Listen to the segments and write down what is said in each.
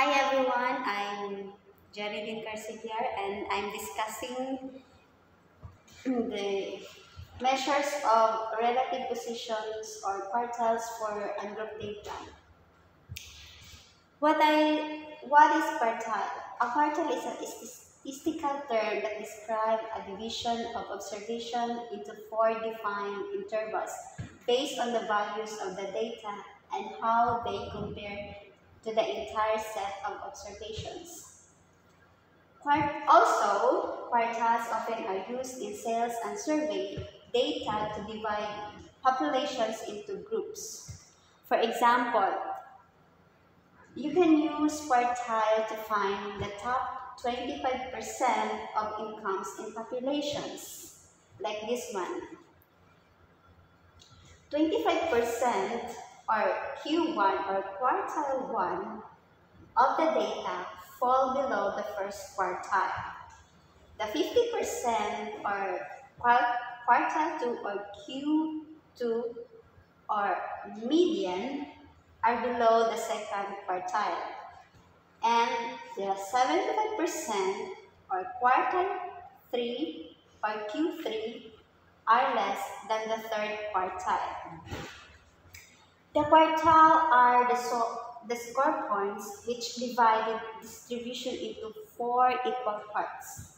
Hi everyone, I'm Jaridin Carsigliar and I'm discussing the measures of relative positions or quartiles for ungrouped data. What is quartile? A quartile is a statistical term that describes a division of observation into four defined intervals based on the values of the data and how they compare to the entire set of observations. Also, quartiles often are used in sales and survey data to divide populations into groups. For example, you can use quartile to find the top 25% of incomes in populations, like this one. 25% or Q1 or quartile 1 of the data fall below the first quartile. The 50% or quartile 2 or Q2 or median are below the second quartile. And the 75% or quartile 3 or Q3 are less than the third quartile. The quartile are the score points which divide the distribution into four equal parts.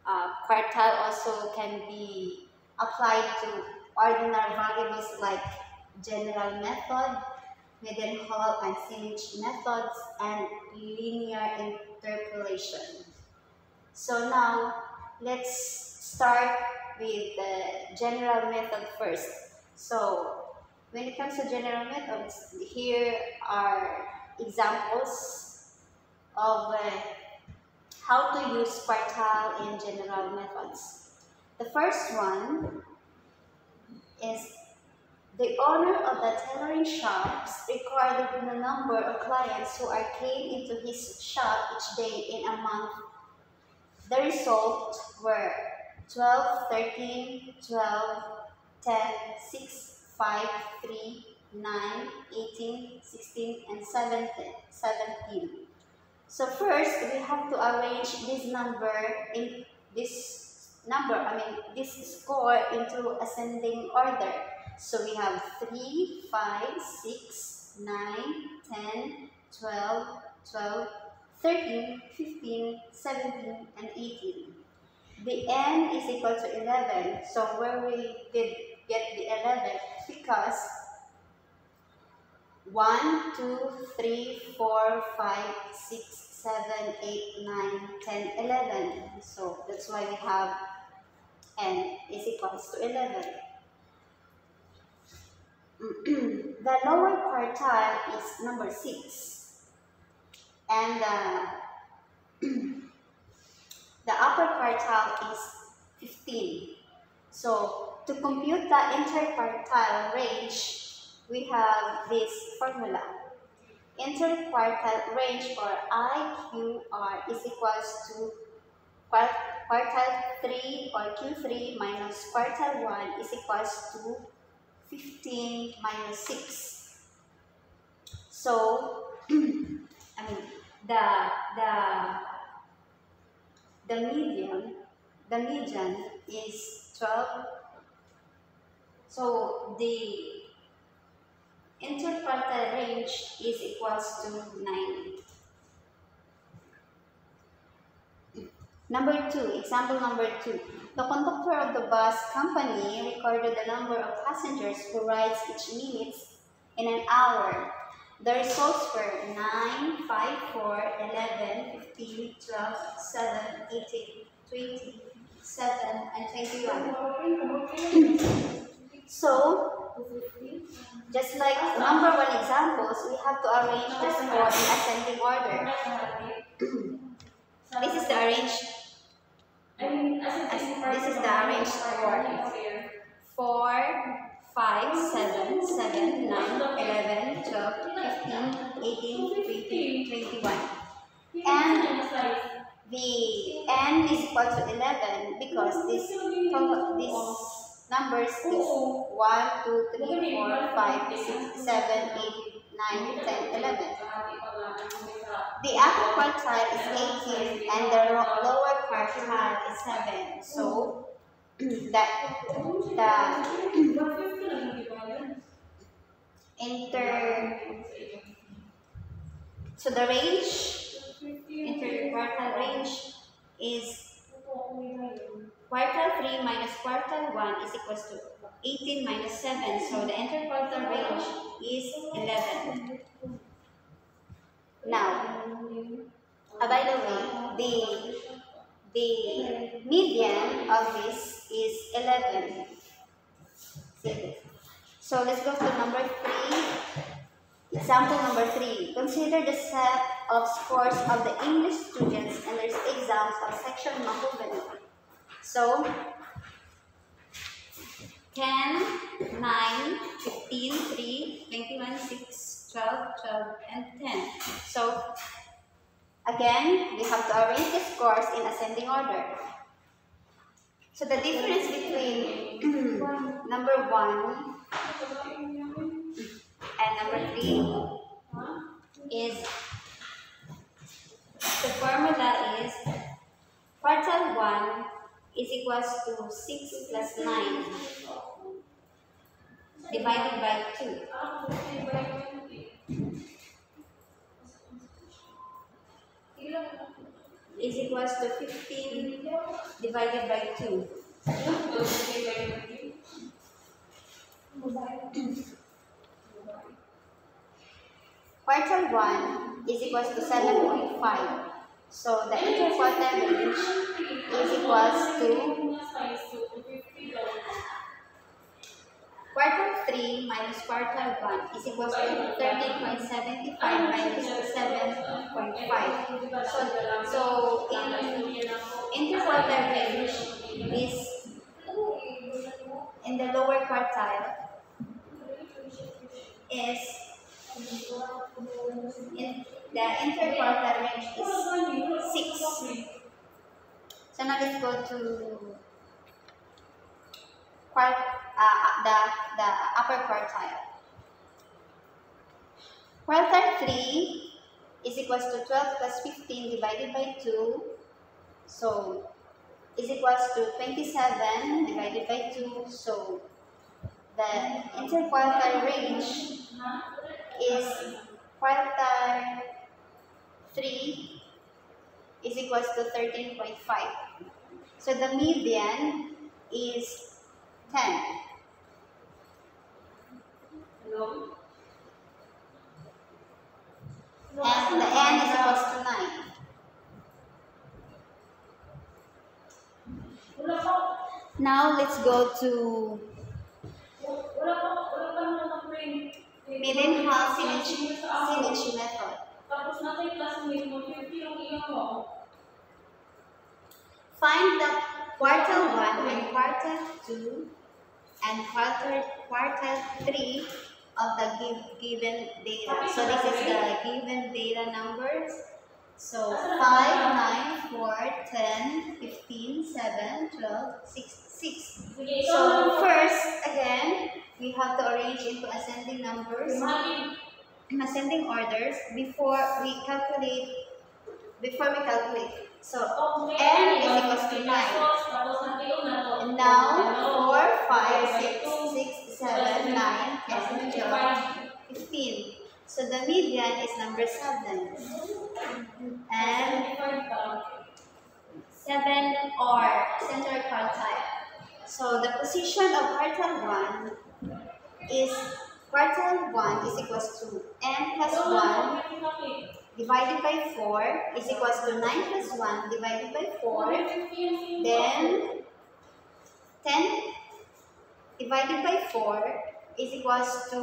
Quartile also can be applied to ordinary variables like general method, median Hall and Sinich methods, and linear interpolation. So now, let's start with the general method first. So, when it comes to general methods, here are examples of how to use quartile in general methods. The first one is the owner of the tailoring shops recorded the number of clients who came into his shop each day in a month. The result were 12, 13, 12, 10, 6, 5, 3, 9, 18, 16, and 17. So first, we have to arrange this score into ascending order. So we have 3, 5, 6, 9, 10, 12, 12, 13, 15, 17, and 18. The n is equal to 11. So where we did get the 11? Because 1, 2, 3, 4, 5, 6, 7, 8, 9, 10, 11. So that's why we have n is equals to 11. The lower quartile is number 6. And the upper quartile is 15. So to compute the interquartile range, we have this formula. Interquartile range or IQR is equals to quartile 3 or Q3 minus quartile 1 is equals to 15 minus 6. So, the median is 12. So the interquartile range is equals to 9. Number 2, example number 2. The conductor of the bus company recorded the number of passengers who rides each minute in an hour. The results were 9, 5, 4, 11, 15, 12, 7, 18, 20, 7, and 21. So, just like number 1 examples, we have to arrange the score in ascending order. This is the arranged. This is the arranged score. 4, 5, 7, 7, 9, 11, 12, 15, 18, 20, 21. And the n is equal to 11 because this numbers is 1, 2, 3, 4, 5, 6, 7, 8, 9, 10, 11. The upper quartile is 18 and the lower quartile is 7. So the range, interquartile range is quartile 3 minus quartile 1 is equals to 18 minus 7. So the interquartile range is 11. Now, by the way, the median of this is 11. So let's go to number 3. Example number 3. Consider the set of scores of the English students and their exams of section Mahogany. So 10, 9, 15, 3, 21, 6, 12, 12, and 10. So again, we have to arrange the scores in ascending order. So the difference between number 1 and number 3 is, the formula is quartile 1 is equals to 6 plus 9 divided by 2. Is equals to 15 divided by 2. Quartile 1 is equals to 7.5. So the interquartile range is equals to quartile 3 minus quartile 1 is equals to 13.75 minus 7.5. So in interquartile range is in the lower quartile is in the interquartile range is 6. So now let's go to the upper quartile. Quartile 3 is equals to 12 plus 15 divided by 2. So is equals to 27 divided by 2. So the interquartile range is quartile 3 is equals to 13.5. So the median is 10. And the n is equals to 9. Now let's go to Millennial Synergy method. Find the quartile 1 and quartile 2 and quartile 3 of the given data. So this is the given data numbers. So 5, 9, 4, 10, 15, 7, 12, 6. So first, again, we have to arrange into ascending numbers, ascending orders before we calculate. So n is equals to 9. And now 4, 5, 6, 7, 9, 10, 12, 15. So the median is number 7. And 7 or central quartile. So the position of quartile 1 is quartile 1 is equals to n plus 1 divided by 4 is equals to 9 plus 1 divided by 4. Then 10 divided by 4 is equals to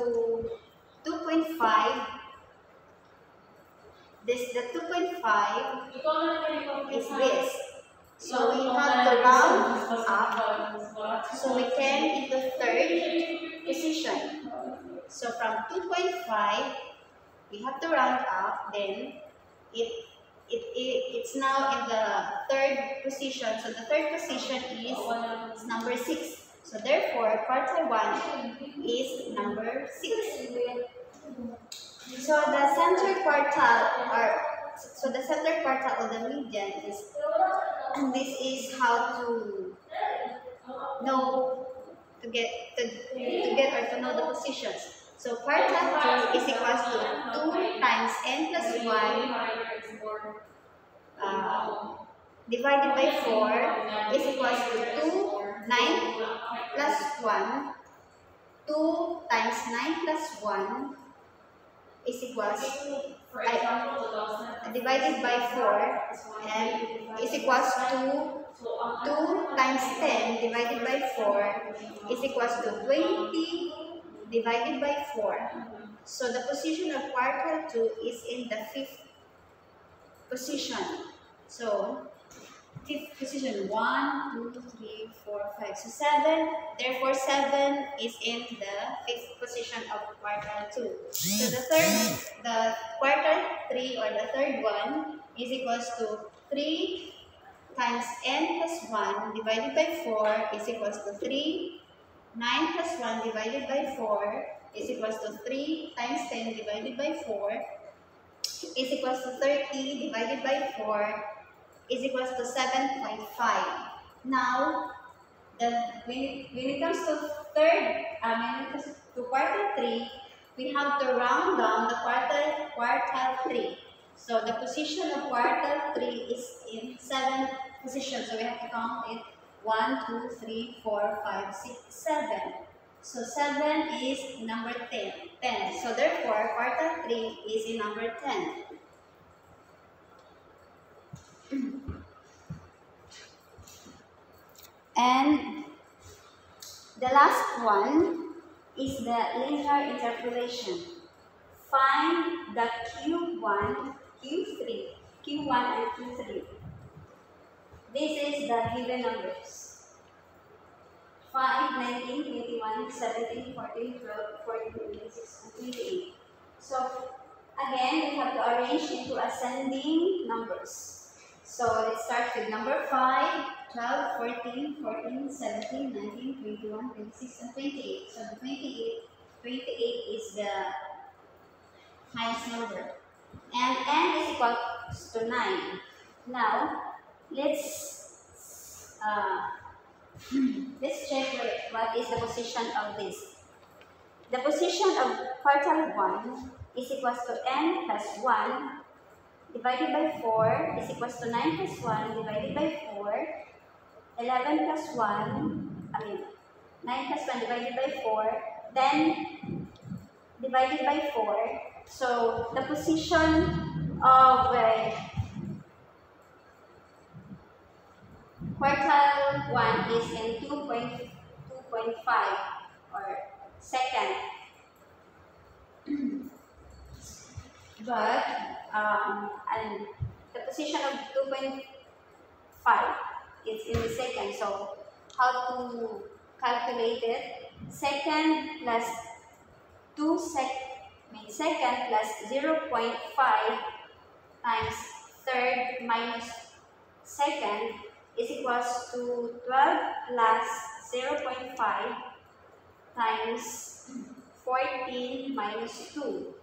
2.5. The 2.5 is this. So we have to round up. So we came into third position. So from 2.5, we have to round up. Then it's now in the third position. So the third position is number 6. So therefore, quartile 1 is number 6. So the center quartile the center quartile of the median is, and this is how to know to know the positions. So quartile 2 is equals to 2 times n plus 1 divided by 4 is equals to 2 9 plus 1. 2 times 9 plus 1 is equals divided by 4 and is equals to 2 times 10 divided by 4 is equals to 20 divided by 4. So the position of quartile 2 is in the 5th position. So fifth position 1, 2, 3, 4, 5. So 7. Therefore 7 is in the 5th position of quartile 2. So the quartile 3 or the third one is equals to 3 times n plus 1 divided by 4 is equals to 3. 9 plus 1 divided by 4 is equals to 3 times 10 divided by 4 is equals to 30 divided by 4 is equals to 7.5. Now, when it comes to quartile 3, we have to round down the quartile 3. So the position of quartile 3 is in 7th position. So we have to count it 1, 2, 3, 4, 5, 6, 7. So 7 is number 10. So therefore, quartile 3 is in number 10. And the last one is the linear interpolation. Find the Q1, Q3, Q1 and Q3. This is the given numbers. 5, 19, 21, 17, 14, 12, 14, 26, and 28. So again, we have to arrange into ascending numbers. So let's start with number 5, 12, 14, 14, 17, 19, 21, 26, and 28. So the 28 is the highest number. And n is equal to 9. Now, let's check what is the position of this. The position of quartile 1 is equals to n plus 1 divided by 4 is equals to 9 plus 1 divided by 4, 11 plus 1, 9 plus 1 divided by 4, then divided by 4. So the position of quartile 1 is in 2.5 or second. But and the position of 2.5 is in the second. So how to calculate it? Second plus second plus 0.5 times third minus second is equals to 12 plus 0.5 times 14 minus 2.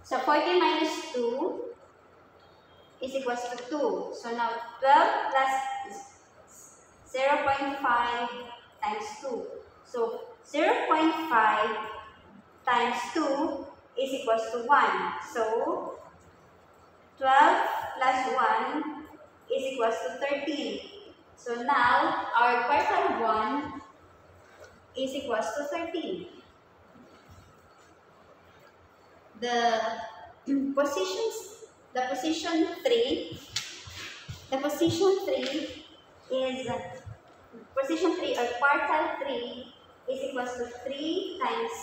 So 14 minus 2 is equals to 2. So now 12 plus 0.5 times 2. So 0.5 times 2 is equals to 1. So 12 plus 1 is equals to 13. So now our quartile 1 is equals to 13. The position 3 or quartile 3 is equals to 3 times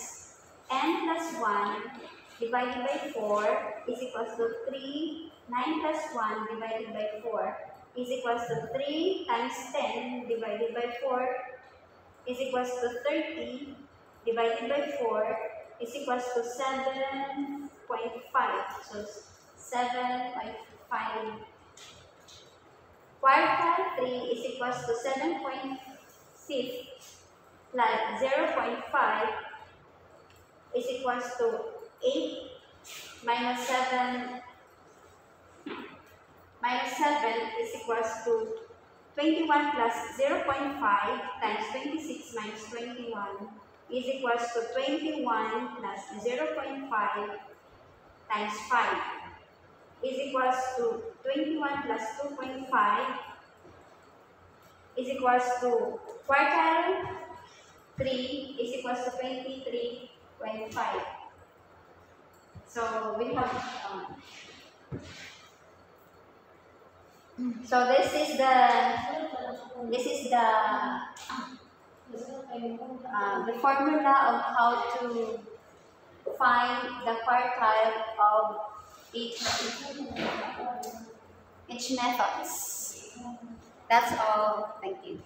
n plus 1 divided by 4 is equals to 3, 9 plus 1 divided by 4 is equals to 3 times 10 divided by 4 is equals to 30 divided by 4 is equals to 7.5. So 7.5. Quartile 3 is equals to 7.5 plus 0.5 is equals to 8 minus 7 is equals to 21 plus 0.5 times 26 minus 21 is equals to 21 plus 0.5 times 5 is equals to 21 plus 2.5 is equals to quartile 3 is equals to 23.5. So we have so this is the formula of how to find the quartile of each methods. That's all. Thank you.